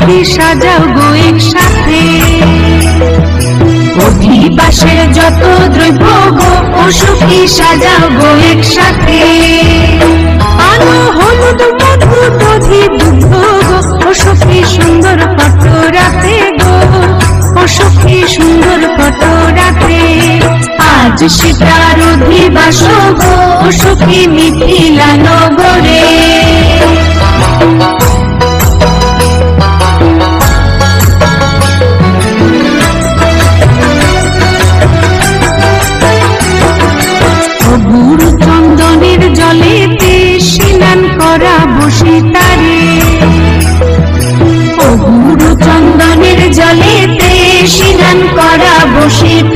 সখী সাজাও গো একসাথে, অধিবাসের যত দ্রব্য গো ও সখী সাজাও গো একসাথে। আলো হলুদ মধু দধি দুগ্ধ গো ও সখী সুন্দর পটরাতে গো, ও সখী সুন্দর পটরাতে। আজ সীতার অধিবাস গো ও সখী মিথিলা নগরে। গুরু চন্দনের জলেতে স্নান করাবো সীতারে, ও গুরু চন্দনের জলেতে স্নান করাবো সীতারে।